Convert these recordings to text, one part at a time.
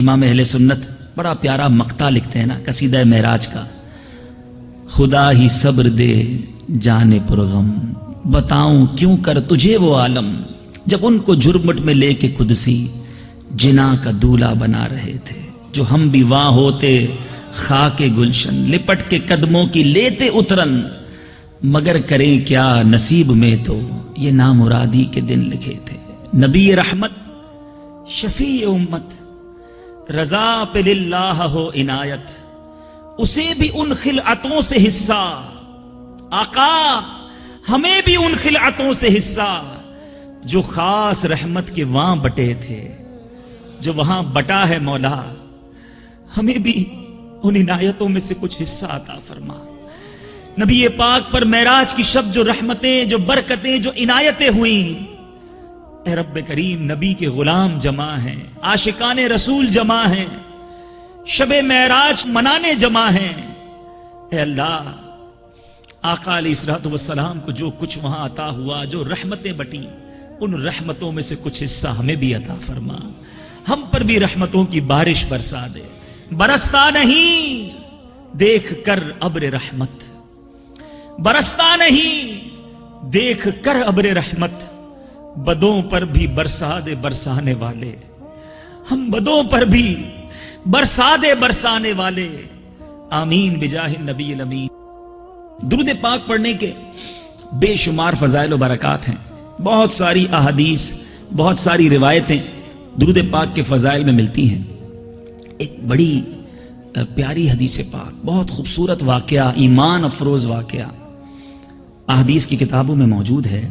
امام اہل سنت بڑا پیارا مقطع لکھتے ہیں نا قصیدہ معراج کا. خدا ہی صبر دے جانے پرغم، بتاؤں کیوں کر تجھے وہ عالم، جب ان کو جھرمٹ میں لے کے قدسی جنا کا دولہ بنا رہے تھے. جو ہم بھی وہاں ہوتے خاک گلشن، لپٹ کے قدموں کی لیتے اترن، مگر کریں کیا نصیب میں تو یہ نامرادی کے دن لکھے تھے. نبی رحمت شفیع امت، رضا پہ للہ ہو عنایت، اسے بھی ان خلعتوں سے حصہ، آقا ہمیں بھی ان خلعتوں سے حصہ، جو خاص رحمت کے وہاں بٹے تھے، جو وہاں بٹا ہے مولا، ہمیں بھی ان عنایتوں میں سے کچھ حصہ عطا فرما. نبی پاک پر معراج کی شب جو رحمتیں، جو برکتیں، جو عنایتیں ہوئیں، اے رب کریم نبی کے غلام جمع ہیں، عاشقان رسول جمع ہیں، شب معراج منانے جمع ہیں. اے اللہ، آقا علیہ الصلوۃ والسلام کو جو کچھ وہاں عطا ہوا، جو رحمتیں بٹیں، ان رحمتوں میں سے کچھ حصہ ہمیں بھی عطا فرما. ہم پر بھی رحمتوں کی بارش برسا دے. برستا نہیں دیکھ کر ابر رحمت، برستا نہیں دیکھ کر ابر رحمت، بدوں پر بھی برسا دے برسانے والے، ہم بدوں پر بھی برسا دے برسانے والے. آمین بجاہ النبی الامین. درود پاک پڑھنے کے بے شمار فضائل و برکات ہیں. بہت ساری احادیث، بہت ساری روایتیں درود پاک کے فضائل میں ملتی ہیں. ایک بڑی پیاری حدیث پاک، بہت خوبصورت واقعہ، ایمان افروز واقعہ احادیث کی کتابوں میں موجود ہے.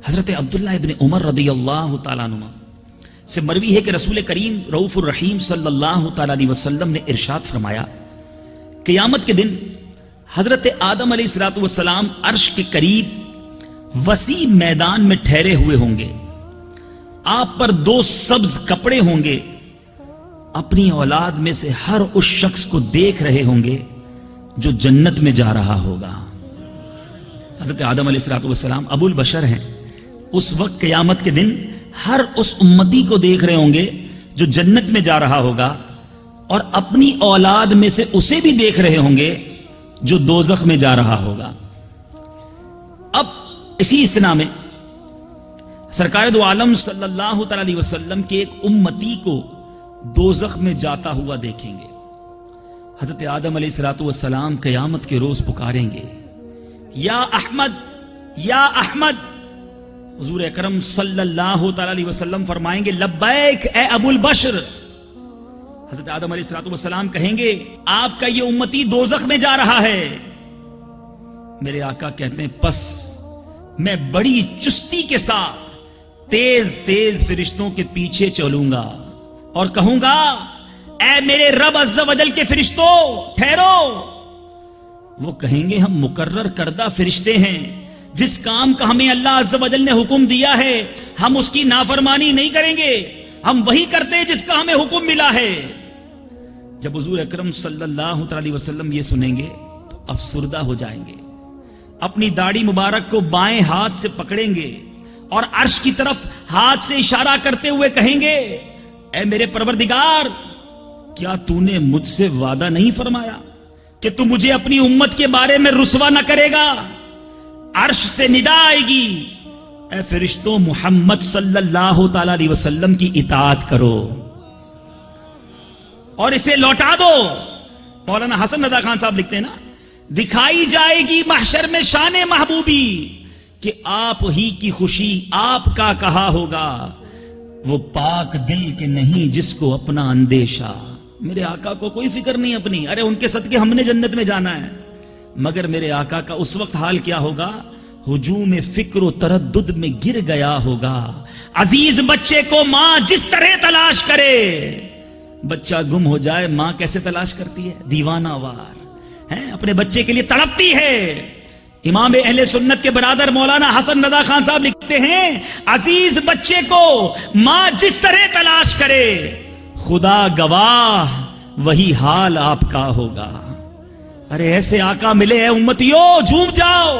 حضرت عبداللہ ابن عمر رضی اللہ تعالیٰ عنہ سے مروی ہے کہ رسول کریم رؤوف الرحیم صلی اللہ تعالیٰ علیہ وسلم نے ارشاد فرمایا، قیامت کے دن حضرت آدم علیہ السلام عرش کے قریب وسیع میدان میں ٹھہرے ہوئے ہوں گے. آپ پر دو سبز کپڑے ہوں گے. اپنی اولاد میں سے ہر اس شخص کو دیکھ رہے ہوں گے جو جنت میں جا رہا ہوگا. حضرت آدم علیہ السلام ابو البشر ہیں. اس وقت قیامت کے دن ہر اس امتی کو دیکھ رہے ہوں گے جو جنت میں جا رہا ہوگا، اور اپنی اولاد میں سے اسے بھی دیکھ رہے ہوں گے جو دوزخ میں جا رہا ہوگا. اب اسی اسنا میں سرکار دو عالم صلی اللہ تعالی علیہ وسلم کے ایک امتی کو دوزخ میں جاتا ہوا دیکھیں گے. حضرت آدم علیہ السلام قیامت کے روز پکاریں گے، یا احمد یا احمد. حضور اکرم صلی اللہ تعالی علیہ وسلم فرمائیں گے، لبیک اے ابو البشر. حضرت آدم علیہ السلام کہیں گے، آپ کا یہ امتی دوزخ میں جا رہا ہے. میرے آقا کہتے ہیں، پس میں بڑی چستی کے ساتھ تیز تیز فرشتوں کے پیچھے چلوں گا اور کہوں گا، اے میرے رب عز و جل کے فرشتوں ٹھہرو. وہ کہیں گے، ہم مقرر کردہ فرشتے ہیں، جس کام کا ہمیں اللہ عز و جل نے حکم دیا ہے ہم اس کی نافرمانی نہیں کریں گے، ہم وہی کرتے ہیں جس کا ہمیں حکم ملا ہے. جب حضور اکرم صلی اللہ علیہ وسلم یہ سنیں گے تو افسردہ ہو جائیں گے. اپنی داڑھی مبارک کو بائیں ہاتھ سے پکڑیں گے اور عرش کی طرف ہاتھ سے اشارہ کرتے ہوئے کہیں گے، اے میرے پروردگار، کیا تو نے مجھ سے وعدہ نہیں فرمایا کہ تو مجھے اپنی امت کے بارے میں رسوا نہ کرے گا؟ عرش سے ندا آئے گی، اے فرشتوں محمد صلی اللہ تعالی علیہ وسلم کی اطاعت کرو اور اسے لوٹا دو. مولانا حسن رضا خان صاحب لکھتے ہیں نا، دکھائی جائے گی محشر میں شان محبوبی کہ آپ ہی کی خوشی آپ کا کہا ہوگا، وہ پاک دل کے نہیں جس کو اپنا اندیشہ. میرے آقا کو کوئی فکر نہیں اپنی، ارے ان کے صدقے ہم نے جنت میں جانا ہے. مگر میرے آقا کا اس وقت حال کیا ہوگا؟ ہجوم فکر و تردد میں گر گیا ہوگا. عزیز بچے کو ماں جس طرح تلاش کرے، بچہ گم ہو جائے ماں کیسے تلاش کرتی ہے؟ دیوانہ وار ہے، اپنے بچے کے لیے تڑپتی ہے. امام اہل سنت کے برادر مولانا حسن رضا خان صاحب لکھتے ہیں، عزیز بچے کو ماں جس طرح تلاش کرے، خدا گواہ وہی حال آپ کا ہوگا. ارے ایسے آقا ملے ہیں امتیوں، جھوم جاؤ.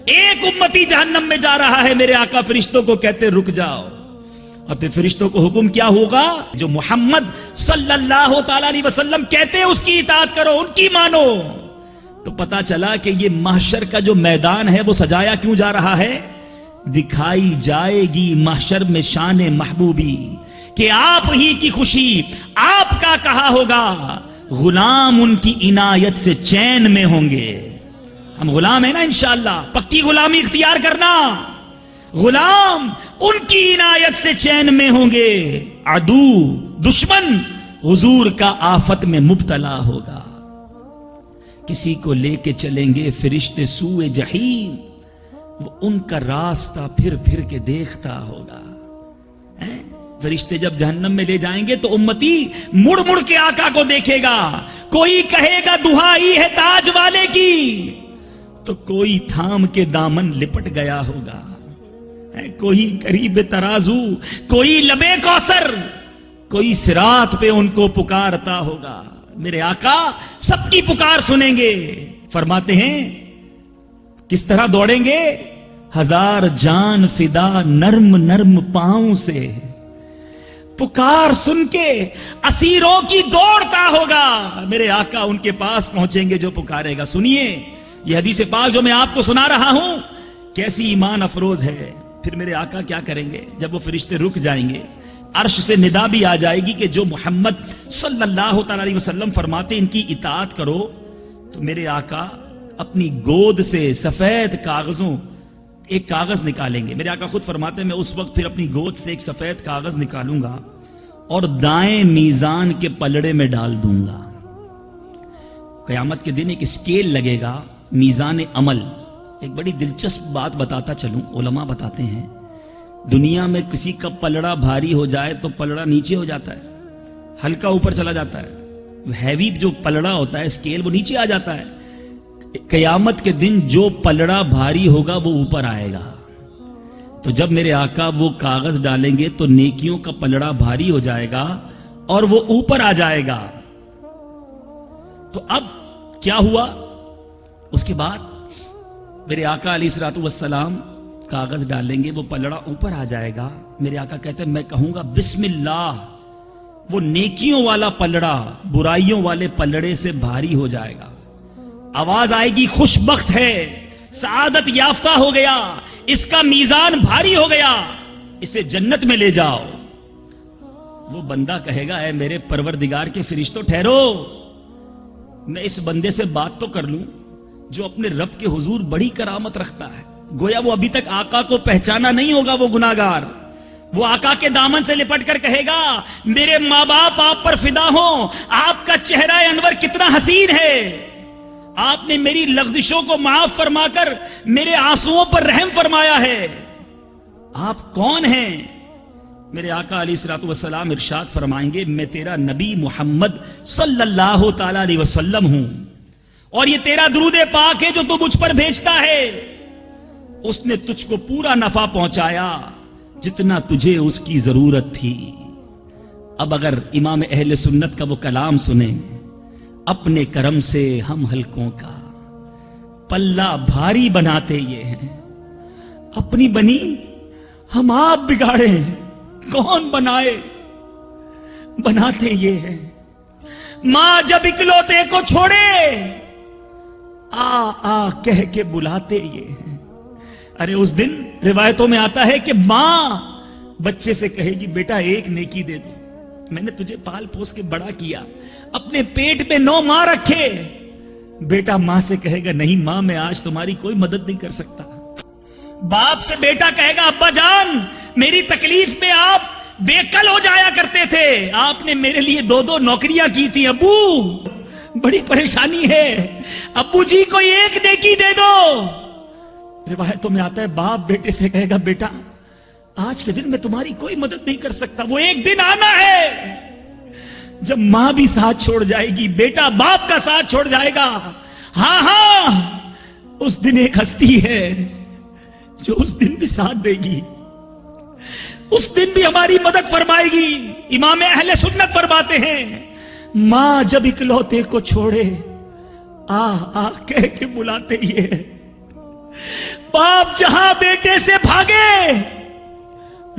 ایک امتی جہنم میں جا رہا ہے، میرے آقا فرشتوں کو کہتے رک جاؤ. اور پھر فرشتوں کو حکم کیا ہوگا؟ جو محمد صلی اللہ تعالی علیہ وسلم کہتے ہیں اس کی اطاعت کرو، ان کی مانو۔ تو پتا چلا کہ یہ محشر کا جو میدان ہے وہ سجایا کیوں جا رہا ہے؟ دکھائی جائے گی محشر میں شان محبوبی، کہ آپ ہی کی خوشی، آپ کا کہا ہوگا، غلام ان کی عنایت سے چین میں ہوں گے۔ ہم غلام ہیں نا، انشاءاللہ پکی غلامی اختیار کرنا۔ غلام ان کی عنایت سے چین میں ہوں گے، عدو دشمن حضور کا آفت میں مبتلا ہوگا۔ کسی کو لے کے چلیں گے فرشتے سوئے جہیم، وہ ان کا راستہ پھر پھر کے دیکھتا ہوگا۔ فرشتے جب جہنم میں لے جائیں گے تو امتی مڑ مڑ کے آقا کو دیکھے گا۔ کوئی کہے گا دہائی ہے تاج والے کی، تو کوئی تھام کے دامن لپٹ گیا ہوگا، کوئی قریب ترازو، کوئی لبے کوثر، کوئی صراط پہ ان کو پکارتا ہوگا۔ میرے آقا سب کی پکار سنیں گے۔ فرماتے ہیں کس طرح دوڑیں گے؟ ہزار جان فدا نرم نرم پاؤں سے، پکار سن کے اسیروں کی دوڑتا ہوگا۔ میرے آقا ان کے پاس پہنچیں گے جو پکارے گا۔ سنیے یہ حدیث پاک جو میں آپ کو سنا رہا ہوں کیسی ایمان افروز ہے۔ پھر میرے آقا کیا کریں گے؟ جب وہ فرشتے رک جائیں گے، عرش سے ندا بھی آ جائے گی کہ جو محمد صلی اللہ تعالی علیہ وسلم فرماتے ان کی اطاعت کرو، تو میرے آقا اپنی گود سے سفید کاغذوں ایک کاغذ نکالیں گے۔ میرے آقا خود فرماتے ہیں میں اس وقت پھر اپنی گود سے ایک سفید کاغذ نکالوں گا اور دائیں میزان کے پلڑے میں ڈال دوں گا۔ قیامت کے دن ایک اسکیل لگے گا، میزان عمل۔ ایک بڑی دلچسپ بات بتاتا چلوں، علماء بتاتے ہیں دنیا میں کسی کا پلڑا بھاری ہو جائے تو پلڑا نیچے ہو جاتا ہے، ہلکا اوپر چلا جاتا ہے۔ ہیوی جو پلڑا ہوتا ہے اسکیل وہ نیچے آ جاتا ہے۔ قیامت کے دن جو پلڑا بھاری ہوگا وہ اوپر آئے گا۔ تو جب میرے آقا وہ کاغذ ڈالیں گے تو نیکیوں کا پلڑا بھاری ہو جائے گا اور وہ اوپر آ جائے گا۔ تو اب کیا ہوا؟ اس کے بعد میرے آقا علیہ الصلوۃ والسلام کاغذ ڈالیں گے، وہ پلڑا اوپر آ جائے گا۔ میرے آقا کہتے ہیں میں کہوں گا بسم اللہ، وہ نیکیوں والا پلڑا برائیوں والے پلڑے سے بھاری ہو جائے گا۔ آواز آئے گی خوش بخت ہے، سعادت یافتہ ہو گیا، اس کا میزان بھاری ہو گیا، اسے جنت میں لے جاؤ۔ وہ بندہ کہے گا اے میرے پروردگار کے فرشتوں ٹھہرو، میں اس بندے سے بات تو کر لوں جو اپنے رب کے حضور بڑی کرامت رکھتا ہے۔ گویا وہ ابھی تک آقا کو پہچانا نہیں ہوگا، وہ گناہگار۔ وہ آقا کے دامن سے لپٹ کر کہے گا میرے ماں باپ آپ پر فدا ہوں، آپ کا چہرہ انور کتنا حسین ہے، آپ نے میری لغزشوں کو معاف فرما کر میرے آنسوؤں پر رحم فرمایا ہے، آپ کون ہیں؟ میرے آقا علیہ الصلوۃ والسلام ارشاد فرمائیں گے میں تیرا نبی محمد صلی اللہ تعالی علیہ وسلم ہوں، اور یہ تیرا درود پاک ہے جو تو مجھ پر بھیجتا ہے، اس نے تجھ کو پورا نفع پہنچایا جتنا تجھے اس کی ضرورت تھی۔ اب اگر امام اہل سنت کا وہ کلام سنیں، اپنے کرم سے ہم ہلکوں کا پلہ بھاری بناتے یہ ہیں، اپنی بنی ہم آپ بگاڑے کون بنائے، بناتے یہ ہیں۔ ماں جب اکلوتے کو چھوڑے آ آ کہہ کے بلاتے یہ ہیں۔ ارے اس دن روایتوں میں آتا ہے کہ ماں بچے سے کہے گی بیٹا ایک نیکی دے دو، میں نے تجھے پال پوس کے بڑا کیا، اپنے پیٹ میں 9 ماں رکھے۔ بیٹا ماں سے کہے گا نہیں ماں میں آج تمہاری کوئی مدد نہیں کر سکتا۔ باپ سے بیٹا کہے گا ابا جان میری تکلیف میں آپ بے کل ہو جایا کرتے تھے، آپ نے میرے لیے 2 نوکریاں کی تھی، ابو بڑی پریشانی ہے، ابو جی کوئی ایک نیکی دے دو۔ روایتوں میں آتا ہے باپ بیٹے سے کہے گا بیٹا آج کے دن میں تمہاری کوئی مدد نہیں کر سکتا، وہ ایک دن آنا ہے جب ماں بھی ساتھ چھوڑ جائے گی، بیٹا باپ کا ساتھ چھوڑ جائے گا۔ ہاں ہاں اس دن ایک ہستی ہے جو اس دن بھی ساتھ دے گی، اس دن بھی ہماری مدد فرمائے گی۔ امام اہل سنت فرماتے ہیں ماں جب اکلوتے کو چھوڑے آ آ کہہ کے بلاتے یہ، باپ جہاں بیٹے سے بھاگے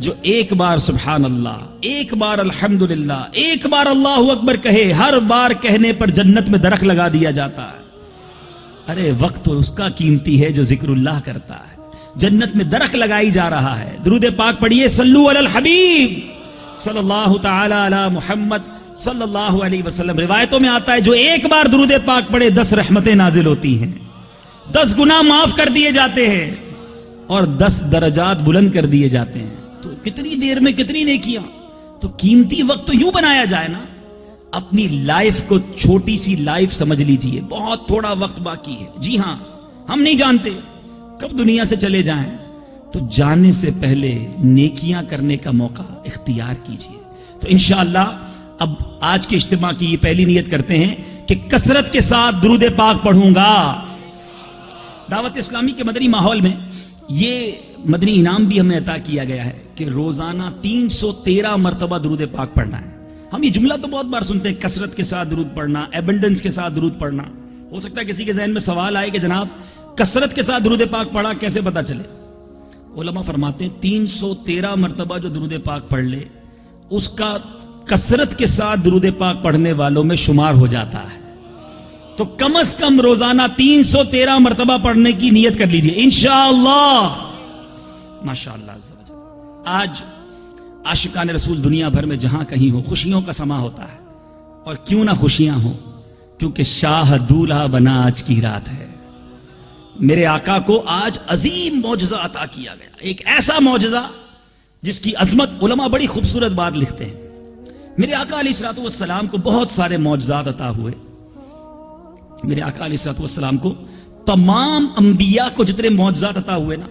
جو ایک بار سبحان اللہ، ایک بار الحمدللہ، ایک بار اللہ اکبر کہے، ہر بار کہنے پر جنت میں درخت لگا دیا جاتا ہے۔ ارے وقت تو اس کا قیمتی ہے جو ذکر اللہ کرتا ہے، جنت میں درخت لگائی جا رہا ہے۔ درود پاک پڑھیے، صلو علی الحبیب صلی اللہ تعالی علی محمد صلی اللہ علیہ وسلم۔ روایتوں میں آتا ہے جو ایک بار درود پاک پڑھے 10 رحمتیں نازل ہوتی ہیں، 10 گناہ معاف کر دیے جاتے ہیں اور 10 درجات بلند کر دیے جاتے ہیں۔ تو کتنی دیر میں کتنی نیکیاں۔ تو قیمتی وقت تو یوں بنایا جائے نا، اپنی لائف کو چھوٹی سی لائف سمجھ لیجئے، بہت تھوڑا وقت باقی ہے۔ جی ہاں، ہم نہیں جانتے کب دنیا سے چلے جائیں، تو جانے سے پہلے نیکیاں کرنے کا موقع اختیار کیجئے۔ تو انشاءاللہ اب آج کے اجتماع کی یہ پہلی نیت کرتے ہیں کہ کثرت کے ساتھ درود پاک پڑھوں گا۔ دعوت اسلامی کے مدنی ماحول میں یہ مدنی انعام بھی ہمیں عطا کیا گیا ہے کہ روزانہ 313 مرتبہ درود پاک پڑھنا ہے۔ ہم یہ جملہ تو بہت بار سنتے ہیں، کثرت کے ساتھ درود پڑھنا، ایبنڈنس کے ساتھ درود پڑھنا۔ ہو سکتا ہے کسی کے ذہن میں سوال آئے کہ جناب کثرت کے ساتھ درود پاک پڑھا کیسے پتا چلے؟ علماء فرماتے ہیں 313 مرتبہ جو درود پاک پڑھ لے اس کا کثرت کے ساتھ درود پاک پڑھنے والوں میں شمار ہو جاتا ہے۔ تو کم از کم روزانہ 313 مرتبہ پڑھنے کی نیت کر لیجئے انشاءاللہ۔ ماشاءاللہ عز و جل۔ آج عاشقان رسول دنیا بھر میں جہاں کہیں ہو خوشیوں کا سما ہوتا ہے، اور کیوں نہ خوشیاں ہوں، کیونکہ شاہ دولہا بنا آج کی رات ہے۔ میرے آقا کو آج عظیم معجزہ عطا کیا گیا، ایک ایسا معجزہ جس کی عظمت علماء بڑی خوبصورت بات لکھتے ہیں۔ میرے آقا علیہ الصلوۃ والسلام کو بہت سارے معجزات عطا ہوئے۔ میرے آقا علیہ الصلوۃ والسلام کو تمام انبیاء کو جتنے معجزات عطا ہوئے نا،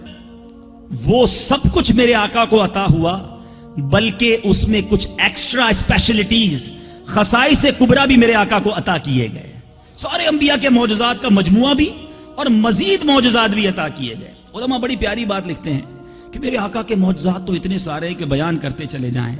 وہ سب کچھ میرے آقا کو عطا ہوا، بلکہ اس میں کچھ ایکسٹرا اسپیشلٹیز، خصائص کبریٰ بھی میرے آقا کو عطا کیے گئے۔ سارے انبیاء کے معجزات کا مجموعہ بھی اور مزید معجزات بھی عطا کیے گئے۔ علماء بڑی پیاری بات لکھتے ہیں کہ میرے آقا کے معجزات تو اتنے سارے کہ بیان کرتے چلے جائیں۔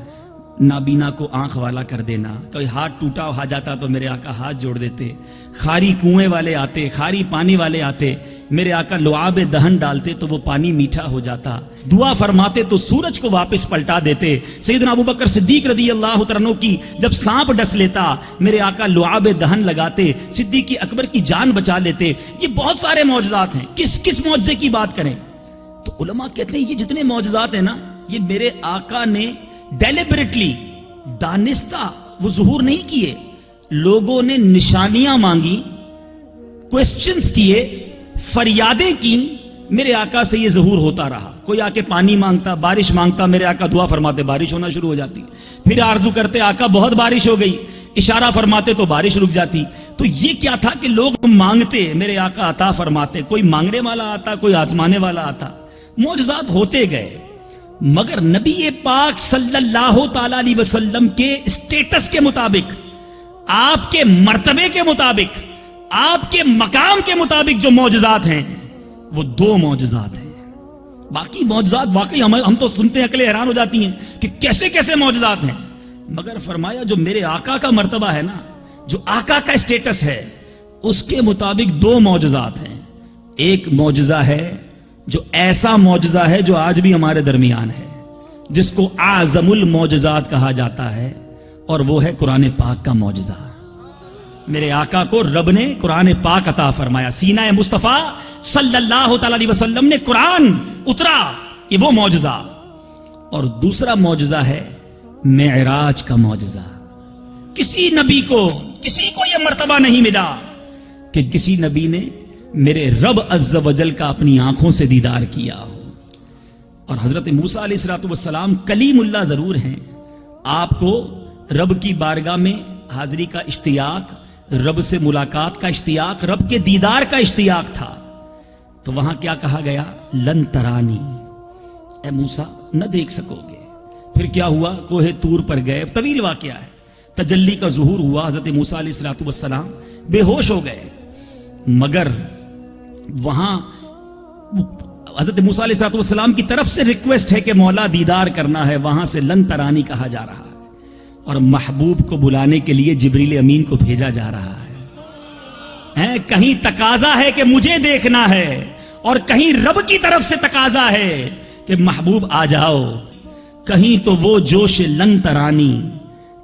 نابینا کو آنکھ والا کر دینا، کوئی ہاتھ ٹوٹا ہو جاتا تو میرے آقا ہاتھ جوڑ دیتے، خاری کنویں والے آتے، خاری پانی والے آتے، میرے آقا لعاب دہن ڈالتے تو وہ پانی میٹھا ہو جاتا، دعا فرماتے تو سورج کو واپس پلٹا دیتے۔ سیدنا ابوبکر صدیق رضی اللہ تعالیٰ عنہ کی جب سانپ ڈس لیتا میرے آقا لعاب دہن لگاتے، صدیق اکبر کی جان بچا لیتے۔ یہ بہت سارے معجزات ہیں، کس معجزے کی بات کریں؟ تو علماء کہتے ہیں یہ جتنے معجزات ہیں نا، یہ میرے آقا نے ڈیلیبریٹلی، دانستہ وہ ظہور نہیں کیے۔ لوگوں نے نشانیاں مانگی، کوسچنز کیے، فریادیں کی، میرے آقا سے یہ ظہور ہوتا رہا۔ کوئی آ کے پانی مانگتا، بارش مانگتا، میرے آقا دعا فرماتے بارش ہونا شروع ہو جاتی، پھر آرزو کرتے آقا بہت بارش ہو گئی، اشارہ فرماتے تو بارش رک جاتی۔ تو یہ کیا تھا کہ لوگ مانگتے، میرے آقا عطا فرماتے، کوئی مانگنے والا آتا، کوئی آزمانے والا آتا، معجزات ہوتے گئے۔ مگر نبی پاک صلی اللہ تعالی علیہ وسلم کے اسٹیٹس کے مطابق، آپ کے مرتبے کے مطابق، آپ کے مقام کے مطابق جو معجزات ہیں وہ 2 معجزات ہیں۔ باقی معجزات واقعی ہم تو سنتے ہیں عقلیں حیران ہو جاتی ہیں کہ کیسے کیسے معجزات ہیں، مگر فرمایا جو میرے آقا کا مرتبہ ہے نا، جو آقا کا اسٹیٹس ہے، اس کے مطابق 2 معجزات ہیں۔ ایک معجزہ ہے جو ایسا معجزہ ہے جو آج بھی ہمارے درمیان ہے، جس کو اعظم المعجزات کہا جاتا ہے، اور وہ ہے قرآن پاک کا معجزہ۔ میرے آقا کو رب نے قرآن پاک عطا فرمایا، سینہ مصطفیٰ صلی اللہ تعالی علیہ وسلم نے قرآن اترا، یہ وہ معجزہ۔ اور دوسرا معجزہ ہے معراج کا معجزہ۔ کسی نبی کو یہ مرتبہ نہیں ملا کہ کسی نبی نے میرے رب عز و جل کا اپنی آنکھوں سے دیدار کیا ہو۔ اور حضرت موسیٰ علیہ الصلوۃ والسلام کلیم اللہ ضرور ہیں، آپ کو رب کی بارگاہ میں حاضری کا اشتیاق، رب سے ملاقات کا اشتیاق، رب کے دیدار کا اشتیاق تھا۔ تو وہاں کیا کہا گیا؟ لن ترانی، اے موسیٰ نہ دیکھ سکو گے۔ پھر کیا ہوا؟ کوہ طور پر گئے، طویل واقعہ ہے، تجلی کا ظہور ہوا، حضرت موسیٰ علیہ الصلوۃ والسلام بے ہوش ہو گئے۔ مگر وہاں حضرت موسیٰ علیہ الصلوۃ والسلام کی طرف سے ریکویسٹ ہے کہ مولا دیدار کرنا ہے، وہاں سے لن ترانی کہا جا رہا ہے، اور محبوب کو بلانے کے لیے جبریل امین کو بھیجا جا رہا ہے۔ کہیں تقاضا ہے کہ مجھے دیکھنا ہے، اور کہیں رب کی طرف سے تقاضا ہے کہ محبوب آ جاؤ۔ کہیں تو وہ جوش لنگ ترانی،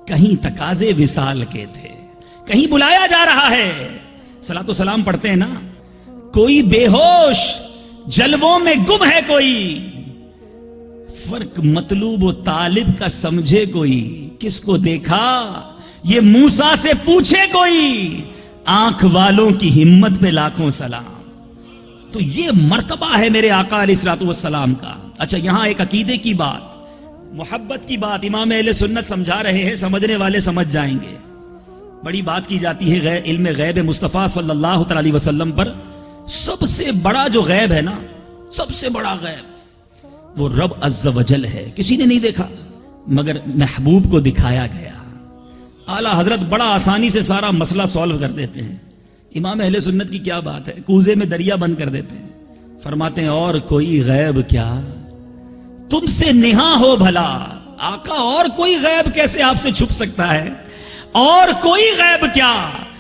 کہیں تقاضے وصال کے تھے، کہیں بلایا جا رہا ہے. صلاۃ و سلام پڑھتے ہیں نا. کوئی بے ہوش جلووں میں گم ہے، کوئی فرق مطلوب و طالب کا سمجھے کوئی. کس کو دیکھا یہ موسیٰ سے پوچھے کوئی، آنکھ والوں کی ہمت پہ لاکھوں سلام. تو یہ مرتبہ ہے میرے آقا علیہ الصلوۃ والسلام کا. اچھا، یہاں ایک عقیدے کی بات، محبت کی بات امام اہل سنت سمجھا رہے ہیں، سمجھنے والے سمجھ جائیں گے. بڑی بات کی جاتی ہے علم غیب مصطفیٰ صلی اللہ علیہ وسلم پر. سب سے بڑا جو غیب ہے نا، سب سے بڑا غیب وہ رب عز و جل ہے. کسی نے نہیں دیکھا مگر محبوب کو دکھایا گیا. اعلیٰ حضرت بڑا آسانی سے سارا مسئلہ سولو کر دیتے ہیں. امام اہل سنت کی کیا بات ہے، کوزے میں دریا بند کر دیتے ہیں. فرماتے ہیں اور کوئی غیب کیا تم سے نہا ہو بھلا. آقا اور کوئی غیب کیسے آپ سے چھپ سکتا ہے؟ اور کوئی غیب کیا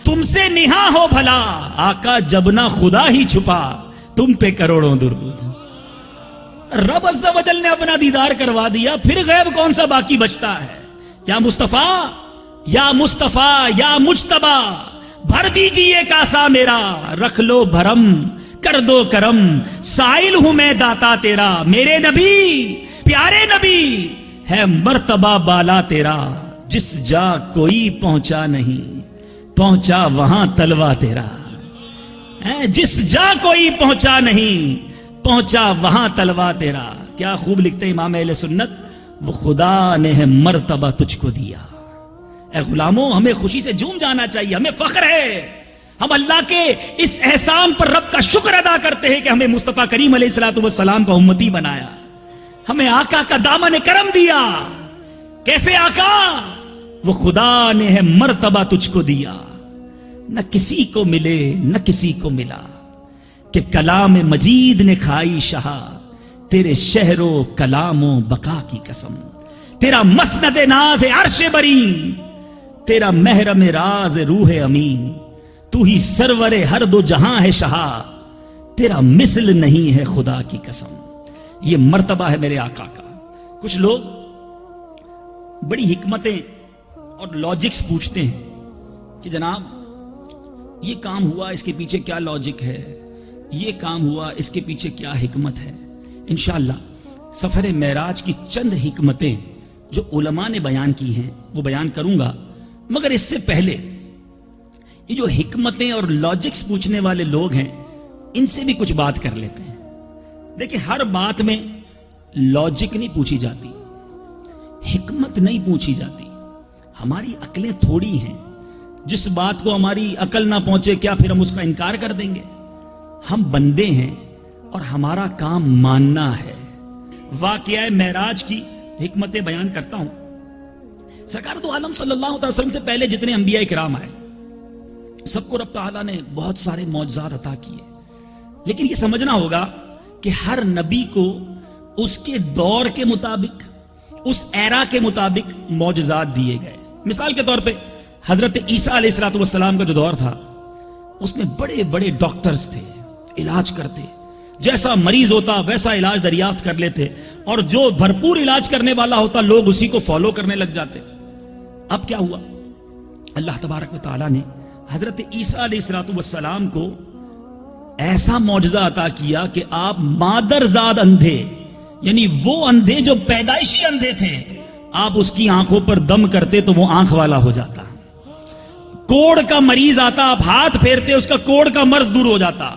تم سے نہا ہو بھلا. آقا جب نہ خدا ہی چھپا تم پہ کروڑوں درود. رب عز و جل نے اپنا دیدار کروا دیا، پھر غیب کون سا باقی بچتا ہے؟ یا مصطفیٰ یا مصطفیٰ یا مجتبیٰ، بھر دیجئے کاسا میرا، رکھ لو بھرم کر دو کرم، سائل ہوں میں داتا تیرا. میرے نبی پیارے نبی ہے مرتبہ بالا تیرا، جس جا کوئی پہنچا نہیں پہنچا وہاں تلوا تیرا. جس جا کوئی پہنچا نہیں پہنچا وہاں تلوا تیرا. کیا خوب لکھتے ہیں امام اہل سنت، وہ خدا نے ہے مرتبہ تجھ کو دیا. اے غلاموں، ہمیں خوشی سے جھوم جانا چاہیے، ہمیں فخر ہے. ہم اللہ کے اس احسان پر رب کا شکر ادا کرتے ہیں کہ ہمیں مصطفیٰ کریم علیہ الصلوۃ والسلام کا امتی بنایا، ہمیں آقا کا دامن کرم دیا. کیسے آقا؟ وہ خدا نے ہے مرتبہ تجھ کو دیا، نہ کسی کو ملے نہ کسی کو ملا، کہ کلام مجید نے کھائی شہا، تیرے شہر و کلام و بقا کی قسم. تیرا مسند ناز عرش بری، تیرا محرم راز روح امین، تو ہی سرور ہر دو جہاں ہے شہا، تیرا مثل نہیں ہے خدا کی قسم. یہ مرتبہ ہے میرے آقا کا. کچھ لوگ بڑی حکمتیں اور لاجکس پوچھتے ہیں کہ جناب یہ کام ہوا، اس کے پیچھے کیا لاجک ہے، یہ کام ہوا، اس کے پیچھے کیا حکمت ہے. انشاءاللہ سفر معراج کی چند حکمتیں جو علماء نے بیان کی ہیں وہ بیان کروں گا، مگر اس سے پہلے یہ جو حکمتیں اور لاجکس پوچھنے والے لوگ ہیں ان سے بھی کچھ بات کر لیتے ہیں. دیکھیں، ہر بات میں لاجک نہیں پوچھی جاتی، حکمت نہیں پوچھی جاتی. ہماری عقلیں تھوڑی ہیں، جس بات کو ہماری عقل نہ پہنچے کیا پھر ہم اس کا انکار کر دیں گے؟ ہم بندے ہیں اور ہمارا کام ماننا ہے. واقعہ معراج کی حکمتیں بیان کرتا ہوں. سرکار دو عالم صلی اللہ علیہ وسلم سے پہلے جتنے انبیاء کرام آئے سب کو رب تعالیٰ نے بہت سارے معجزات عطا کیے، لیکن یہ سمجھنا ہوگا کہ ہر نبی کو اس کے دور کے مطابق، اس ایرا کے مطابق معجزات دیے گئے. مثال کے طور پہ حضرت عیسیٰ علیہ الصلوۃ والسلام کا جو دور تھا اس میں بڑے بڑے ڈاکٹرز تھے، علاج کرتے، جیسا مریض ہوتا ویسا علاج دریافت کر لیتے، اور جو بھرپور علاج کرنے والا ہوتا لوگ اسی کو فالو کرنے لگ جاتے. اب کیا ہوا؟ اللہ تبارک و تعالیٰ نے حضرت عیسیٰ علیہ الصلوۃ والسلام کو ایسا معجزہ عطا کیا کہ آپ مادرزاد اندھے، یعنی وہ اندھے جو پیدائشی اندھے تھے، آپ اس کی آنکھوں پر دم کرتے تو وہ آنکھ والا ہو جاتا. کوڑ کا مریض آتا، آپ ہاتھ پھیرتے اس کا کوڑ کا مرض دور ہو جاتا.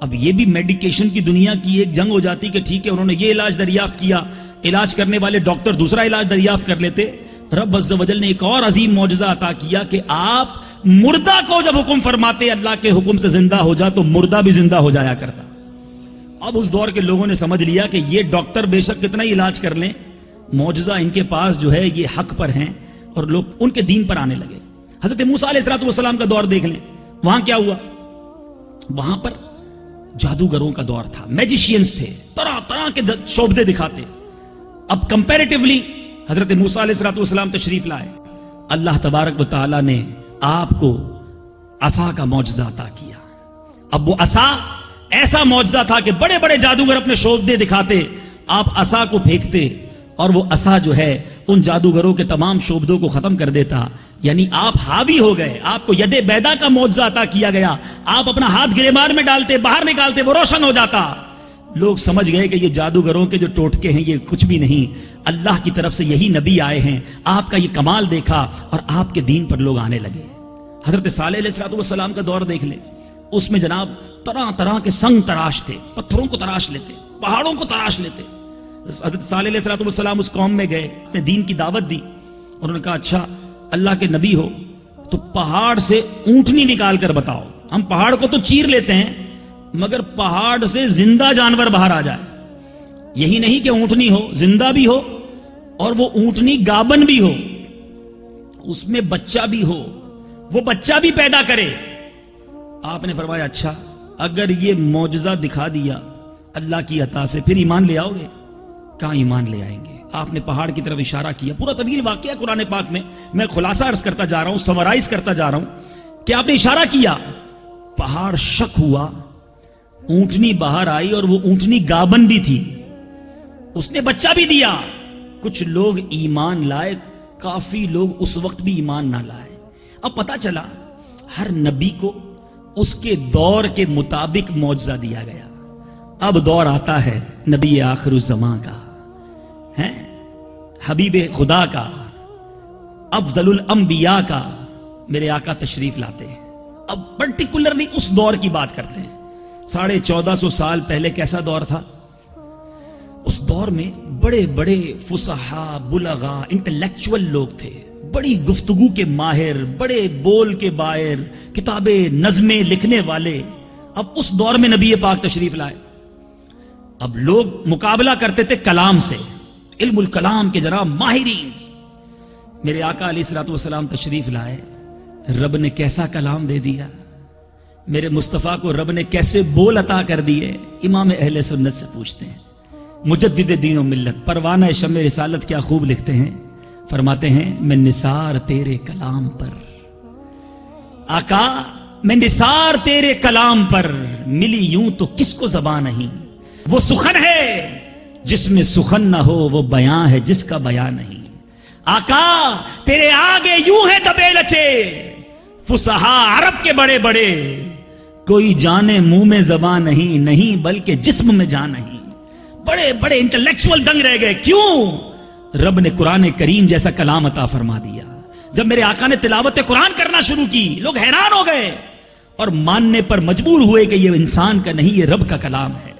اب یہ بھی میڈیکیشن کی دنیا کی ایک جنگ ہو جاتی کہ ٹھیک ہے انہوں نے یہ علاج دریافت کیا، علاج کرنے والے ڈاکٹر دوسرا علاج دریافت کر لیتے. رب عز و جل نے ایک اور عظیم معجزہ عطا کیا کہ آپ مردہ کو جب حکم فرماتے اللہ کے حکم سے زندہ ہو جا تو مردہ بھی زندہ ہو جایا کرتا. اب اس دور کے لوگوں نے سمجھ لیا کہ یہ ڈاکٹر بے شک کتنا ہی علاج کر لیں، معجزہ ان کے پاس جو ہے یہ حق پر ہیں، اور لوگ ان کے دین پر آنے لگے. حضرت موسیٰ علیہ الصلوۃ والسلام کا دور دیکھ لیں، وہاں کیا ہوا؟ وہاں پر جادوگروں کا دور تھا، میجیشینز تھے، طرح طرح کے شعبدے دکھاتے. اب کمپیریٹیولی حضرت موسیٰ علیہ الصلوۃ والسلام تشریف لائے، اللہ تبارک و تعالیٰ نے آپ کو عصا کا معجزہ عطا کیا. اب وہ عصا ایسا معجزہ تھا کہ بڑے بڑے جادوگر اپنے شعبدے دکھاتے، آپ عصا کو پھینکتے اور وہ عصا جو ہے ان جادوگروں کے تمام شعبدوں کو ختم کر دیتا. یعنی آپ حاوی ہو گئے, آپ کو ید بیدا کا معجزہ عطا کیا گیا. آپ اپنا ہاتھ گریبان میں ڈالتے, باہر نکالتے, وہ روشن ہو جاتا. لوگ سمجھ گئے کہ یہ جادوگروں کے جو ٹوٹکے ہیں یہ کچھ بھی نہیں, اللہ کی طرف سے یہی نبی آئے ہیں. آپ کا یہ کمال دیکھا اور آپ کے دین پر لوگ آنے لگے. حضرت صالح علیہ السلام کا دور دیکھ لیں, اس میں جناب طرح طرح کے سنگ تراش تھے, پتھروں کو تراش لیتے, پہاڑوں کو تراش لیتے. حضرت صالح علیہ السلام اس قوم میں گئے, اپنے دین کی دعوت دی. انہوں نے کہا اچھا اللہ کے نبی ہو تو پہاڑ سے اونٹنی نکال کر بتاؤ. ہم پہاڑ کو تو چیر لیتے ہیں مگر پہاڑ سے زندہ جانور باہر آ جائے. یہی نہیں کہ اونٹنی ہو, زندہ بھی ہو اور وہ اونٹنی گابن بھی ہو, اس میں بچہ بھی ہو, وہ بچہ بھی پیدا کرے. آپ نے فرمایا اچھا اگر یہ معجزہ دکھا دیا اللہ کی عطا سے پھر ایمان لے آؤ گے؟ کہاں ایمان لے آئیں گے. آپ نے پہاڑ کی طرف اشارہ کیا. پورا طویل واقعہ قرآن پاک میں خلاصہ عرض کرتا جا رہا ہوں, سمرائز کرتا جا رہا ہوں کہ آپ نے اشارہ کیا, پہاڑ شک ہوا, اونٹنی باہر آئی اور وہ اونٹنی گابن بھی تھی, اس نے بچہ بھی دیا. کچھ لوگ ایمان لائے, کافی لوگ اس وقت بھی ایمان نہ لائے. اب پتا چلا ہر نبی کو اس کے دور کے مطابق معجزہ دیا گیا. اب دور آتا ہے نبی آخر الزمان کا, ہے حبیب خدا کا, افضل الانبیاء کا. میرے آقا تشریف لاتے ہیں. اب پرٹیکولرلی اس دور کی بات کرتے ہیں. 1450 سال پہلے کیسا دور تھا؟ اس دور میں بڑے بڑے فصحا, بلغا, انٹلیکچول لوگ تھے, بڑی گفتگو کے ماہر, بڑے بول کے باہر, کتابیں نظمیں لکھنے والے. اب اس دور میں نبی پاک تشریف لائے. اب لوگ مقابلہ کرتے تھے کلام سے, علم الکلام کے جناب ماہرین. میرے آقا علیہ الصلوۃ والسلام تشریف لائے, رب نے کیسا کلام دے دیا, میرے مصطفیٰ کو رب نے کیسے بول عطا کر دیے. امام اہل سنت سے پوچھتے ہیں, مجدد دین و ملت, پروانہ شمع رسالت کیا خوب لکھتے ہیں, فرماتے ہیں میں نثار تیرے کلام پر, آقا میں نثار تیرے کلام پر, ملی یوں تو کس کو زبان نہیں. وہ سخن ہے جس میں سخن نہ ہو, وہ بیان ہے جس کا بیان نہیں. آقا تیرے آگے یوں ہے دبے لچے, فصحا عرب کے بڑے بڑے, کوئی جانے منہ میں زبان نہیں, نہیں بلکہ جسم میں جان نہیں. بڑے بڑے انٹلیکچول دنگ رہ گئے. کیوں؟ رب نے قرآن کریم جیسا کلام عطا فرما دیا. جب میرے آقا نے تلاوت قرآن کرنا شروع کی, لوگ حیران ہو گئے اور ماننے پر مجبور ہوئے کہ یہ انسان کا نہیں, یہ رب کا کلام ہے.